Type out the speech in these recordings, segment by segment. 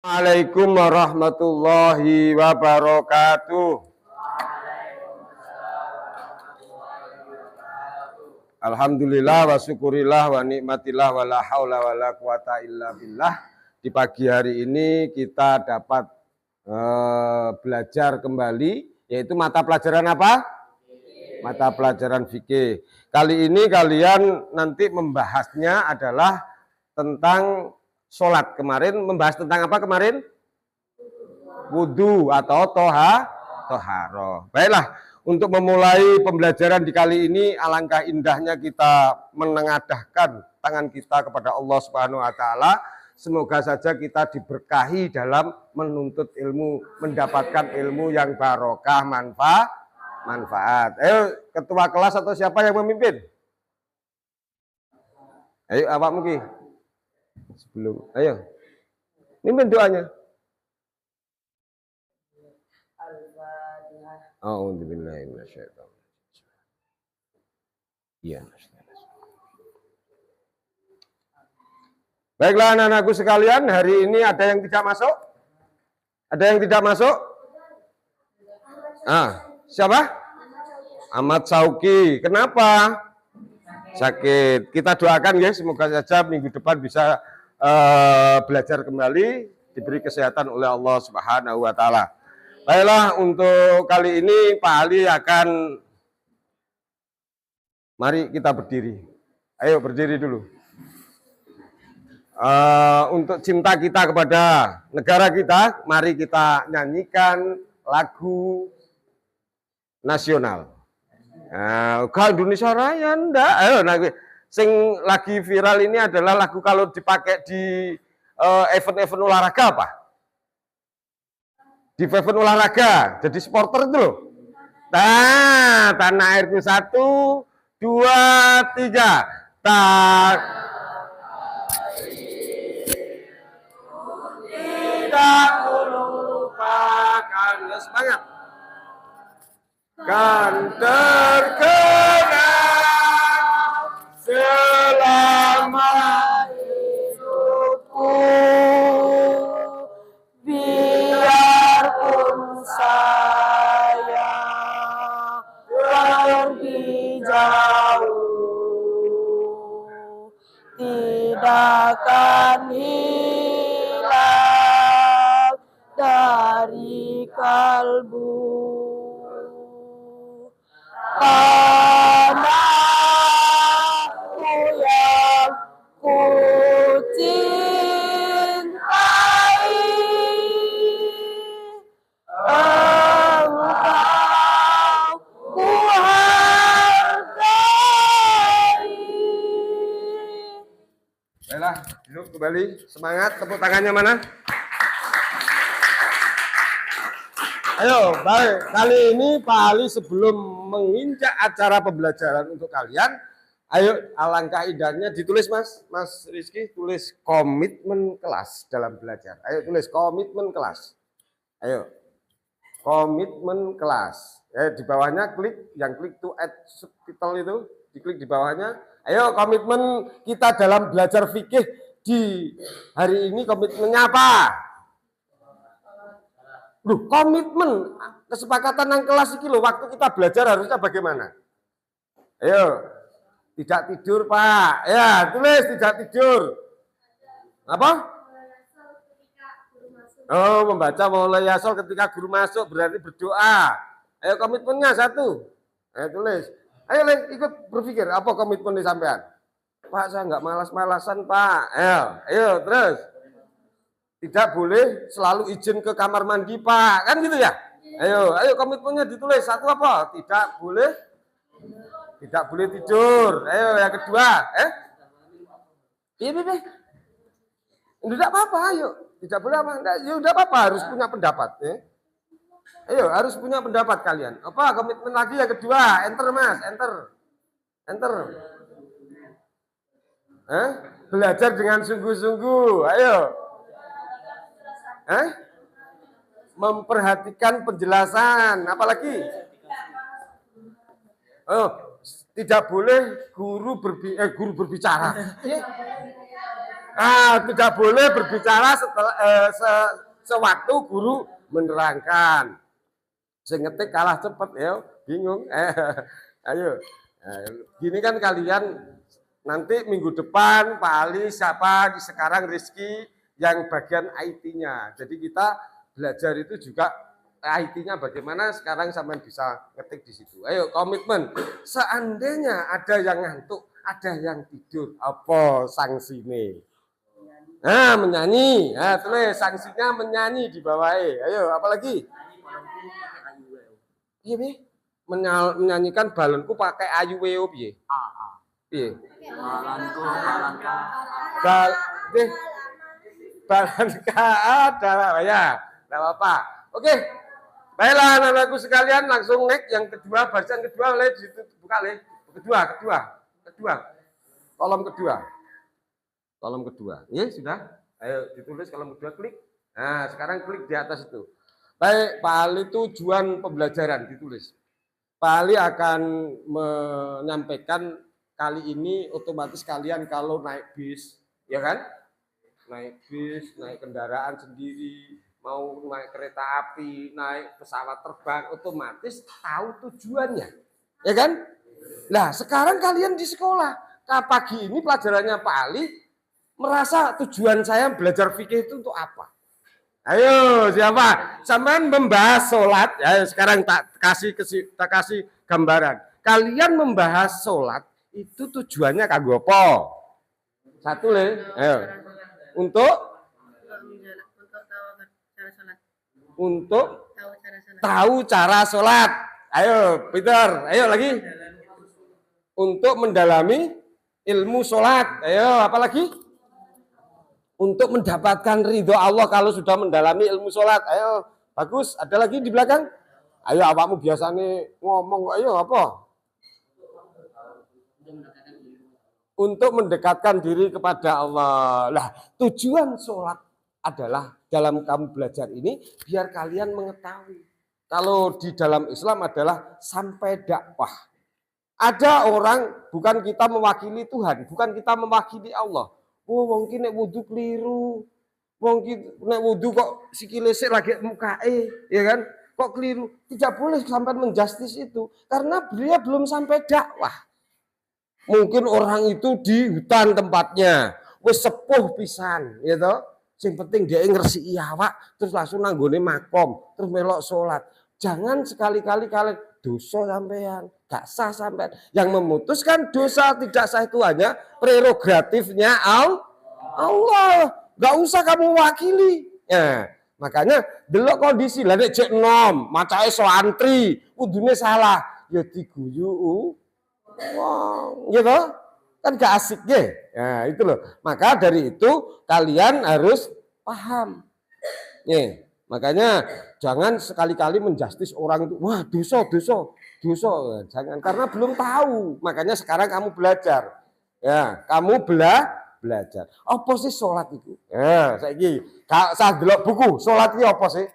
Assalamualaikum warahmatullahi wabarakatuh. Alhamdulillah wa syukurillah wa nikmatillah wa la haula wa la quwata illa billah. Di pagi hari ini kita dapat belajar kembali, yaitu mata pelajaran apa? Mata pelajaran fikih. Kali ini kalian nanti membahasnya adalah tentang sholat. Kemarin membahas tentang apa kemarin? Wudhu atau toharoh. Baiklah, untuk memulai pembelajaran di kali ini, alangkah indahnya kita menengadahkan tangan kita kepada Allah Subhanahu wa Ta'ala. Semoga saja kita diberkahi dalam menuntut ilmu, mendapatkan ilmu yang barokah, manfaat. Ayo, ketua kelas atau siapa yang memimpin? Ayo, awak mungkin. Ayo, mimpin doanya. A'udzubillahi minasyaitonir rajim. Iya. Baiklah anak-anakku sekalian, hari ini ada yang tidak masuk? Ada yang tidak masuk? Siapa? Ahmad Sauki. Kenapa? Sakit. Kita doakan ya, semoga saja minggu depan bisa belajar kembali, diberi kesehatan oleh Allah Subhanahu wa Ta'ala. Baiklah, untuk kali ini Pak Ali akan, mari kita berdiri. Ayo berdiri dulu. Untuk cinta kita kepada negara kita, mari kita nyanyikan lagu nasional. Indonesia Raya ndak. Ayo, sing lagi viral ini adalah lagu kalau dipakai di event-event olahraga apa? Di event olahraga, jadi supporter itu loh. Nah, tanah airku 1, 2, 3. Tidak lupakan, semangat. Kan terkenang selama hidupku, biarpun saya pergi jauh, tidak akan hilang dari kalbu. Anakku yang ku cintai, engkau ku hargai. Baiklah, duduk kembali, semangat, tepuk tangannya mana? Ayo, baik. Kali ini Pak Ali sebelum menginjak acara pembelajaran untuk kalian, ayo alangkah indahnya ditulis Mas Rizky, tulis komitmen kelas dalam belajar. Ayo tulis komitmen kelas. Ayo, komitmen kelas. Di bawahnya klik, yang klik to add subtitle itu, diklik di bawahnya. Ayo, komitmen kita dalam belajar fikih di hari ini komitmennya apa? Komitmen kesepakatan nang kelas iki lho, waktu kita belajar harusnya bagaimana? Ayo, tidak tidur Pak. Ya, tulis tidak tidur. Apa? Membaca mulai yasol ketika guru masuk, berarti berdoa. Ayo, komitmennya 1. Ayo tulis. Ayo ikut berpikir, apa komitmen di sampean? Pak, saya nggak malas-malasan Pak. Ayo terus. Tidak boleh selalu izin ke kamar mandi Pak, kan gitu ya? Ayo komitmennya ditulis. 1 apa? Tidak boleh tidur. Ayo yang kedua, Iya. Tidak apa-apa, ayo. Tidak boleh apa? Tidak apa-apa, harus punya pendapat. Ayo, harus punya pendapat kalian. Apa komitmen lagi yang kedua? Enter Mas, enter. Belajar dengan sungguh-sungguh. Ayo. Memperhatikan penjelasan, apalagi tidak boleh guru berbicara. Tidak boleh berbicara setelah sewaktu guru menerangkan. Saya ngetik kalah cepet ya, bingung. Ayo, gini kan kalian nanti minggu depan Pak Ali siapa sekarang Rizky yang bagian IT-nya. Jadi kita belajar itu juga IT-nya bagaimana sekarang sampai bisa ngetik di situ. Ayo komitmen. Seandainya ada yang ngantuk, ada yang tidur, apa sanksinya? Nah, menyanyi. Nah, tulis sanksinya menyanyi di bawah. Ayo, apalagi? Iya, Bi. Menyanyikan balonku pakai ayu weo piye? Piye? Balanka ada ya. Enggak apa-apa. Oke. Baiklah anak-anakku sekalian langsung next yang kedua, bacaan kedua oleh di situ buka le. Kedua. Kolom kedua. Ya, sudah. Ayo ditulis kolom kedua, klik. Nah, sekarang klik di atas itu. Baik, Pak Ali tujuan pembelajaran ditulis. Pak Ali akan menyampaikan kali ini otomatis kalian kalau naik bis, ya kan? Naik bis, naik kendaraan sendiri, mau naik kereta api, naik pesawat terbang, otomatis tahu tujuannya, ya kan? Nah, sekarang kalian di sekolah, pagi ini pelajarannya Pak Ali merasa tujuan saya belajar fikih itu untuk apa? Ayo siapa? Sampean membahas sholat. Ya, sekarang tak kasih gambaran. Kalian membahas sholat itu tujuannya kanggo apa? Satu le. Ayo. Untuk tahu cara sholat. Ayo, Peter. Ayo lagi. Untuk mendalami ilmu sholat. Ayo, apa lagi? Untuk mendapatkan ridho Allah kalau sudah mendalami ilmu sholat. Ayo, bagus. Ada lagi di belakang? Ayo, awakmu biasanya ngomong. Ayo, apa? Untuk mendekatkan diri kepada Allah. Nah, tujuan sholat adalah dalam kamu belajar ini biar kalian mengetahui. Kalau di dalam Islam adalah sampai dakwah. Ada orang bukan kita mewakili Tuhan, bukan kita mewakili Allah. Oh, mungkin nek wudu keliru. Mungkin nek wudu kok sikile sik lagi mukae, ya kan? Kok keliru? Tidak boleh sampai menjustis itu karena dia belum sampai dakwah. Mungkin orang itu di hutan tempatnya, wis sepuh pisan, ya toh. Sing penting dia ngersiki awak terus langsung nanggone makom, terus melok salat. Jangan sekali-kali kalian dosa sampean, gak sah sampean. Yang memutuskan dosa tidak sah itu hanya prerogatifnya Allah. Gak usah kamu wakili. Ya, makanya delok kondisi lah nek jek nom, macae soantri, udune salah, ya diguyu. Wah, gitu. Kan gak asik ya. Nah, itu loh. Maka dari itu kalian harus paham. Nih, makanya jangan sekali-kali menjustis orang itu, wah dosa. Jangan, karena belum tahu. Makanya sekarang kamu belajar. Ya, kamu belajar. Apa sih sholat itu? Ya, saya delok buku, sholat itu apa sih?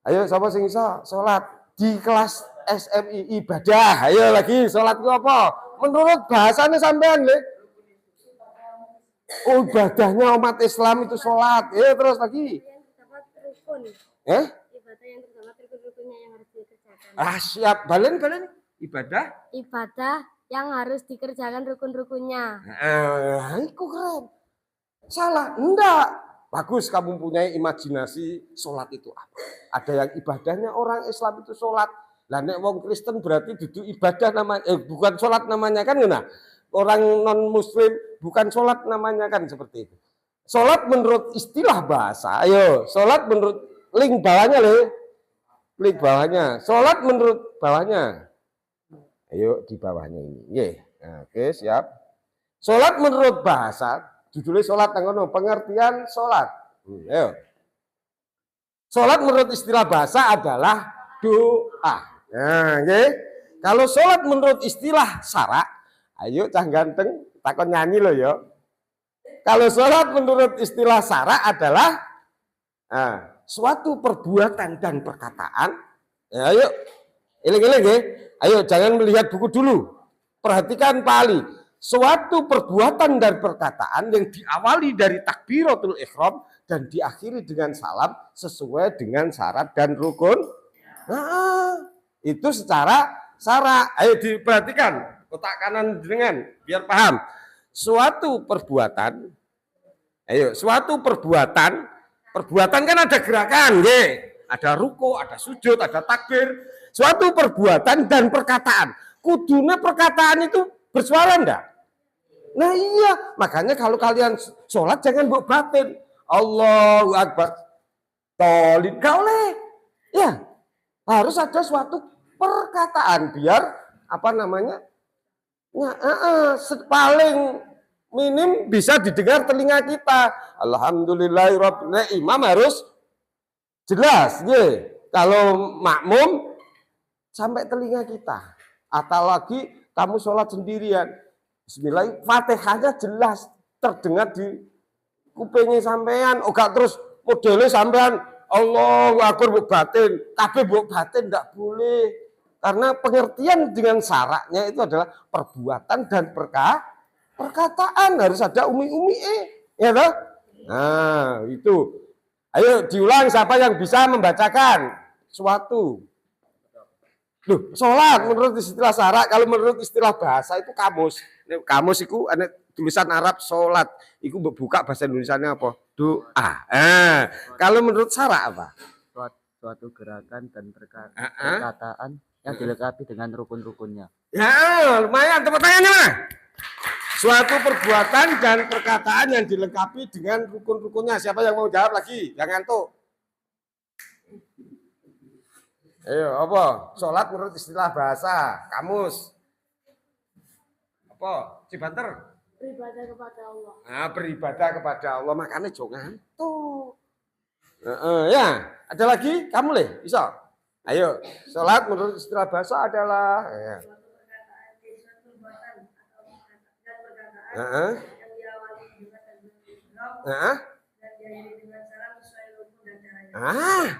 Ayo, siapa sing iso sholat di kelas SMI ibadah? Ayo lagi, sholat itu apa? Menurut bahasanya sampean, Le. Oh, ibadahnya umat Islam itu sholat. Ya, terus lagi. Ibadah yang terdapat rukun-rukunnya yang harus dikerjakan. Siap. Balen. Ibadah yang harus dikerjakan rukun-rukunnya. Itu keren. Salah? Enggak. Bagus, kamu punya imajinasi sholat itu apa. Ada yang ibadahnya orang Islam itu sholat. Lah nek wong Kristen berarti duduk ibadah namanya, bukan sholat namanya kan, nah. Orang non Muslim bukan sholat namanya kan seperti itu. Sholat menurut istilah bahasa, ayo. Sholat menurut link bawahnya Le. Link bawahnya. Sholat menurut bawahnya. Ayo di bawahnya ini. Nah, oke, siap. Sholat menurut bahasa, judulnya sholat ngono, pengertian sholat. Ayo. Sholat menurut istilah bahasa adalah doa. Nah, oke. Kalau sholat menurut istilah syarak, ayo cah ganteng, takon nyanyi lo ya. Kalau sholat menurut istilah syarak adalah suatu perbuatan dan perkataan. Ya, ayo, eling-eling ya. Ayo jangan melihat buku dulu. Perhatikan Pak Ali. suatu perbuatan dan perkataan yang diawali dari takbiratul ihram dan diakhiri dengan salam sesuai dengan syarat dan rukun. Nah, itu secara syarat. Ayo diperhatikan kotak kanan dengan biar paham. Suatu perbuatan, perbuatan kan ada gerakan, ada ruku, ada sujud, ada takbir. Suatu perbuatan dan perkataan. Kudune perkataan itu bersuara enggak? Nah iya, makanya kalau kalian sholat jangan bawa batin. Allahu Akbar. Tolin gak oleh. Ya, harus ada suatu perkataan biar apa namanya? Paling minim bisa didengar telinga kita. Alhamdulillahirabbil imam harus jelas, kalau makmum sampai telinga kita. Atau lagi kamu sholat sendirian, bismillah, Fatihahnya jelas terdengar di kupingnya sampean. Gak terus modelnya sampean Allahu Akbar buk batin, kabeh buk batin enggak boleh. Karena pengertian dengan syaratnya itu adalah perbuatan dan perkataan harus ada umi-umi ya toh? Nah, itu. Ayo diulang siapa yang bisa membacakan suatu. Loh, sholat menurut istilah syarat, kalau menurut istilah bahasa itu kamus. Kamus itu ada tulisan Arab sholat. Itu buka bahasa Indonesianya apa? Doa. Kalau menurut syarat apa? Suatu gerakan dan perkataan yang dilengkapi dengan rukun-rukunnya. Ya, lumayan. Tepuk tangannya mana? Suatu perbuatan dan perkataan yang dilengkapi dengan rukun-rukunnya. Siapa yang mau jawab lagi? Jangan tuh. Ayo, apa? Sholat menurut istilah bahasa, kamus. Apa? Cibanter? Beribadah kepada Allah. Nah, beribadah kepada Allah. Makanya jangan tuh. Ya, ada lagi? Kamu leh, bisa? Ayo, sholat menurut istilah bahasa adalah ya.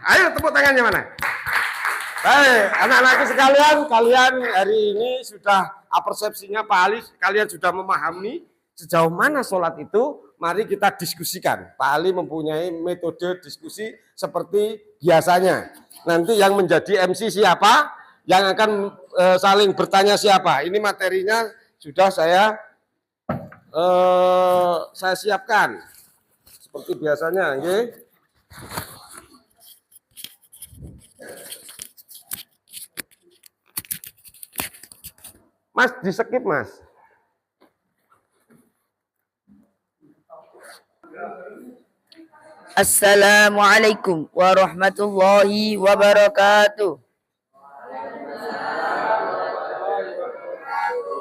Ayo tepuk tangannya mana? Baik, anak-anakku sekalian, kalian hari ini sudah persepsinya Pak Ali, kalian sudah memahami sejauh mana sholat itu. Mari kita diskusikan. Pak Ali mempunyai metode diskusi seperti biasanya. Nanti yang menjadi MC siapa? Yang akan saling bertanya siapa? Ini materinya sudah saya siapkan seperti biasanya, okay? Mas di skip Mas. Assalamualaikum warahmatullahi wabarakatuh.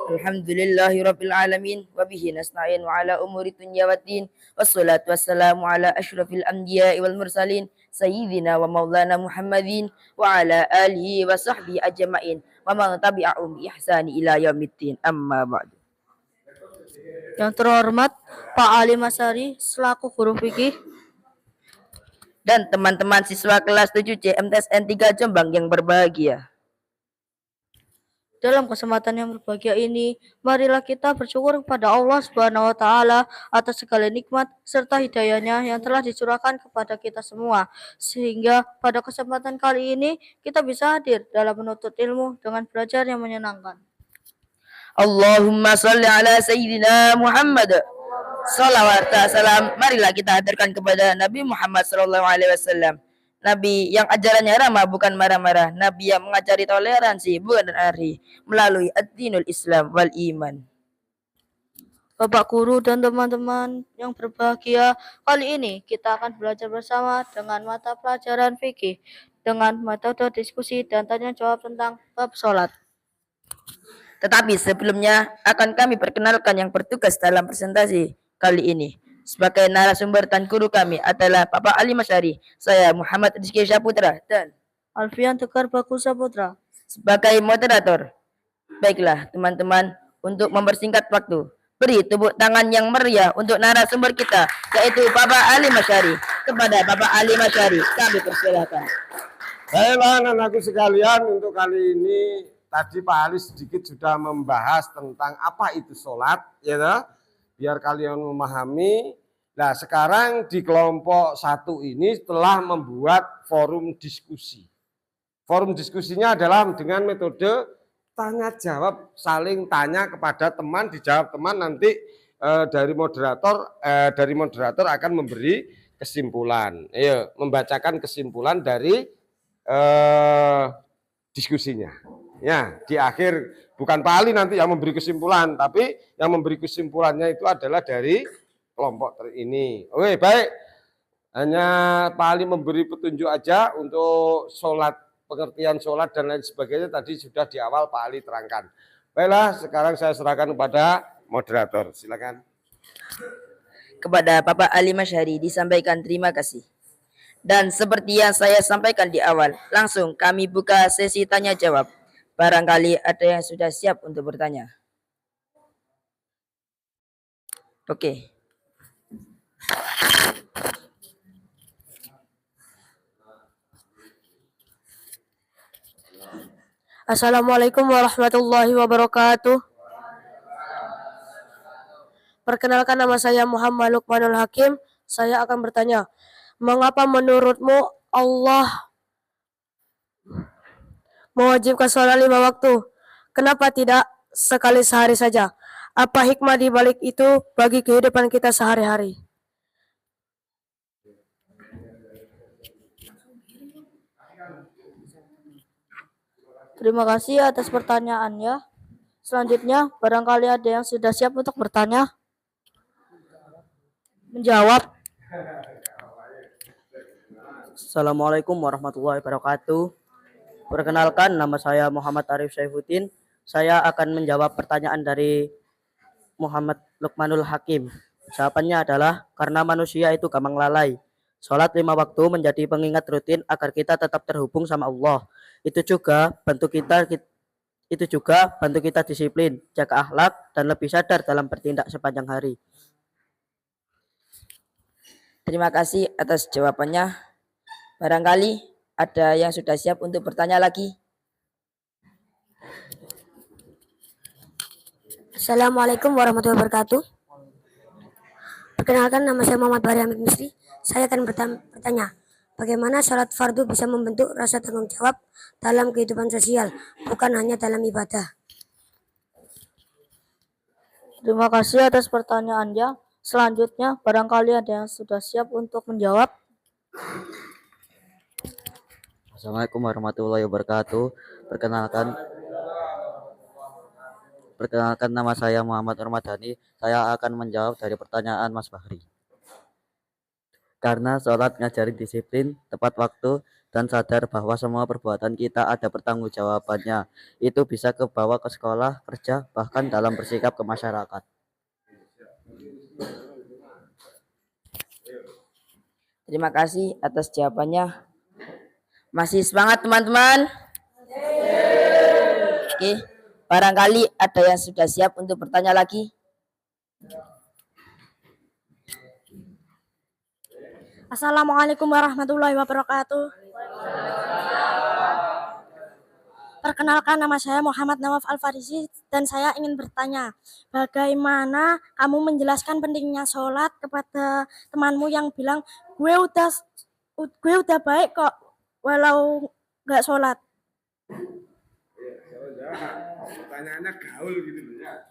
Alhamdulillahirabbil alamin wa bihi nasta'in wa ala umuri dunya waddin wassalatu wassalamu ala asyrafil anbiya'i wal mursalin sayyidina wa maulana Muhammadin wa ala alihi wa sahbihi ajma'in wa man tabi'ahum bi ihsani ila yaumiddin amma ba'du. Yang terhormat Pak Ali Masari selaku guru fikih dan teman-teman siswa kelas 7C MTSN 3 Jombang yang berbahagia. Dalam kesempatan yang berbahagia ini, marilah kita bersyukur kepada Allah Subhanahu wa taala atas segala nikmat serta hidayahnya yang telah dicurahkan kepada kita semua. Sehingga pada kesempatan kali ini kita bisa hadir dalam menuntut ilmu dengan belajar yang menyenangkan. Allahumma sholli ala sayyidina Muhammad. Salawat salam marilah kita hadirkan kepada Nabi Muhammad sallallahu alaihi wasallam. Nabi yang ajarannya ramah bukan marah-marah, Nabi yang mengajari toleransi bukan ari melalui ad-dinul Islam wal iman. Bapak guru dan teman-teman yang berbahagia, kali ini kita akan belajar bersama dengan mata pelajaran fikih dengan metode diskusi dan tanya jawab tentang bab sholat. Tetapi sebelumnya akan kami perkenalkan yang bertugas dalam presentasi kali ini. Sebagai narasumber dan guru kami adalah Bapak Ali Masyari, saya Muhammad Rizky Saputra dan Alfian Tegar Bagus Saputra sebagai moderator. Baiklah teman-teman, untuk mempersingkat waktu, beri tepuk tangan yang meriah untuk narasumber kita, yaitu Bapak Ali Masyari. Kepada Bapak Ali Masyari, kami persilakan. Baiklah anak-anakku sekalian, untuk kali ini tadi Pak Ali sedikit sudah membahas tentang apa itu sholat, ya toh? Biar kalian memahami. Nah, sekarang di kelompok 1 ini telah membuat forum diskusi. Forum diskusinya adalah dengan metode tanya jawab, saling tanya kepada teman, dijawab teman, nanti dari moderator akan memberi kesimpulan. Ayo, membacakan kesimpulan dari diskusinya. Ya, di akhir bukan Pak Ali nanti yang memberi kesimpulan, tapi yang memberi kesimpulannya itu adalah dari kelompok ini. Oke, baik. Hanya Pak Ali memberi petunjuk aja untuk sholat, pengertian sholat dan lain sebagainya tadi sudah di awal Pak Ali terangkan. Baiklah, sekarang saya serahkan kepada moderator. Silakan. Kepada Bapak Ali Masyari disampaikan terima kasih. Dan seperti yang saya sampaikan di awal, langsung kami buka sesi tanya jawab. Barangkali ada yang sudah siap untuk bertanya. Oke. Assalamualaikum warahmatullahi wabarakatuh. Perkenalkan, nama saya Muhammad Lukmanul Hakim. Saya akan bertanya, mengapa menurutmu Allah mewajibkan sholat 5 waktu? Kenapa tidak sekali sehari saja? Apa hikmah di balik itu bagi kehidupan kita sehari-hari? Terima kasih atas pertanyaannya. Selanjutnya, barangkali ada yang sudah siap untuk bertanya. Menjawab. Assalamualaikum warahmatullahi wabarakatuh. Perkenalkan, nama saya Muhammad Arif Saifuddin. Saya akan menjawab pertanyaan dari Muhammad Lukmanul Hakim. Jawabannya adalah karena manusia itu gampang lalai. Sholat 5 waktu menjadi pengingat rutin agar kita tetap terhubung sama Allah. Itu juga bantu kita disiplin, jaga akhlak, dan lebih sadar dalam bertindak sepanjang hari. Terima kasih atas jawabannya. Barangkali ada yang sudah siap untuk bertanya lagi. Assalamualaikum warahmatullahi wabarakatuh. Perkenalkan, nama saya Muhammad Bahri Hamid Misri. Saya akan bertanya, bagaimana sholat fardu bisa membentuk rasa tanggung jawab dalam kehidupan sosial, bukan hanya dalam ibadah. Terima kasih atas pertanyaannya. Selanjutnya, barangkali ada yang sudah siap untuk menjawab. Assalamualaikum warahmatullahi wabarakatuh. Perkenalkan, nama saya Muhammad Ramadhani. Saya akan menjawab dari pertanyaan Mas Bahri. Karena sholat ngajarin disiplin, tepat waktu, dan sadar bahwa semua perbuatan kita ada pertanggungjawabannya. Itu bisa kebawa ke sekolah, kerja, bahkan dalam bersikap ke masyarakat. Terima kasih atas jawabannya. Masih semangat teman-teman? Oke, barangkali ada yang sudah siap untuk bertanya lagi. Assalamualaikum warahmatullahi wabarakatuh. Perkenalkan, nama saya Muhammad Nawaf Al-Farisi dan saya ingin bertanya, bagaimana kamu menjelaskan pentingnya sholat kepada temanmu yang bilang gue udah baik kok walau nggak sholat. Pertanyaannya gaul gitu ya.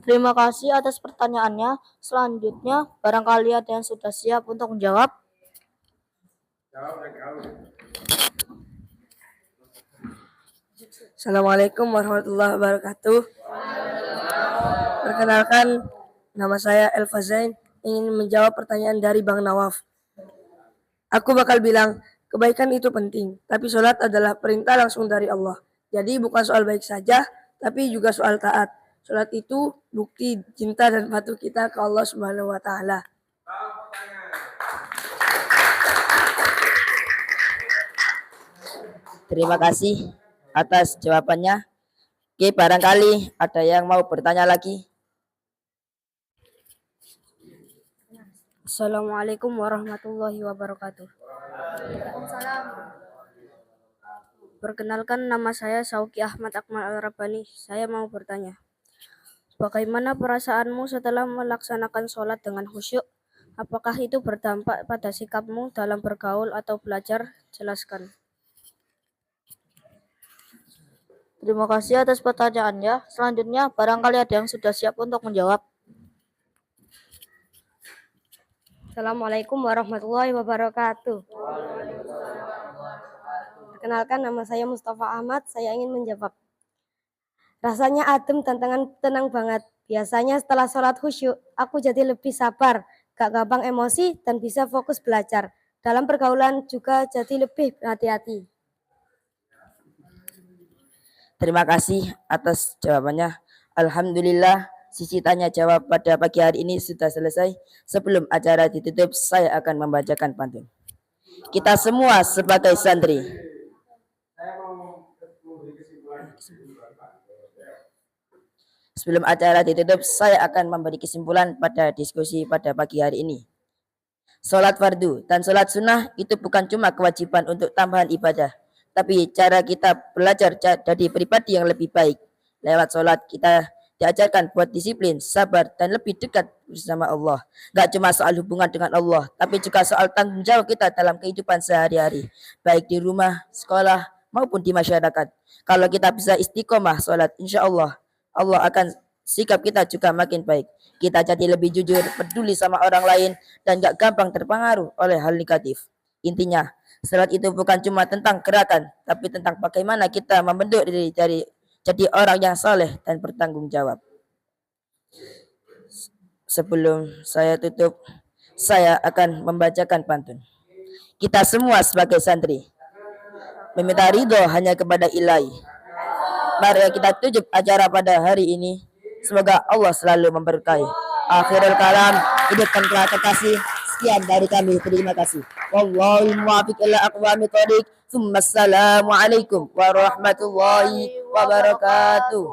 Terima kasih atas pertanyaannya. Selanjutnya, barangkali ada yang sudah siap untuk menjawab. Assalamualaikum warahmatullahi wabarakatuh. Perkenalkan, nama saya Elfa Zain, ingin menjawab pertanyaan dari Bang Nawaf. Aku bakal bilang, kebaikan itu penting, tapi sholat adalah perintah langsung dari Allah. Jadi bukan soal baik saja, tapi juga soal taat. Sholat itu bukti cinta dan patuh kita ke Allah Subhanahu wa Ta'ala. Terima kasih atas jawabannya. Oke, barangkali ada yang mau bertanya lagi. Assalamualaikum warahmatullahi wabarakatuh. Perkenalkan, nama saya Sauki Ahmad Akmal Al-Rabbani. Saya mau bertanya, bagaimana perasaanmu setelah melaksanakan sholat dengan khusyuk? Apakah itu berdampak pada sikapmu dalam bergaul atau belajar? Jelaskan. Terima kasih atas pertanyaannya. Selanjutnya, barangkali ada yang sudah siap untuk menjawab. Assalamualaikum warahmatullahi wabarakatuh. Perkenalkan, nama saya Mustafa Ahmad. Saya ingin menjawab. Rasanya adem dan tenang banget. Biasanya setelah sholat khusyuk, aku jadi lebih sabar, gak gampang emosi, dan bisa fokus belajar. Dalam pergaulan juga jadi lebih hati-hati. Terima kasih atas jawabannya. Alhamdulillah, sisi tanya jawab pada pagi hari ini sudah selesai. Sebelum acara ditutup, saya akan membacakan pantun. Kita semua sebagai santri. Sebelum acara ditutup, saya akan memberi kesimpulan pada diskusi pada pagi hari ini. Sholat fardu dan sholat sunnah itu bukan cuma kewajiban untuk tambahan ibadah, tapi cara kita belajar jadi pribadi yang lebih baik. Lewat sholat kita diajarkan buat disiplin, sabar, dan lebih dekat bersama Allah. Gak cuma soal hubungan dengan Allah, tapi juga soal tanggung jawab kita dalam kehidupan sehari-hari, baik di rumah, sekolah, maupun di masyarakat. Kalau kita bisa istiqomah sholat, insya Allah akan sikap kita juga makin baik. Kita jadi lebih jujur, peduli sama orang lain, dan gak gampang terpengaruh oleh hal negatif. Intinya, salat itu bukan cuma tentang gerakan, tapi tentang bagaimana kita membentuk diri jadi orang yang saleh dan bertanggung jawab. Sebelum saya tutup, saya akan membacakan pantun. Kita semua sebagai santri meminta ridho hanya kepada Ilahi. Mari kita tutup acara pada hari ini. Semoga Allah selalu memberkahi. Akhirul kalam, hidupkan telah terkasih. Sekian dari kami, terima kasih. Wallahu muwaffiq ila aqwamit thoriq. Assalamualaikum warahmatullahi wabarakatuh.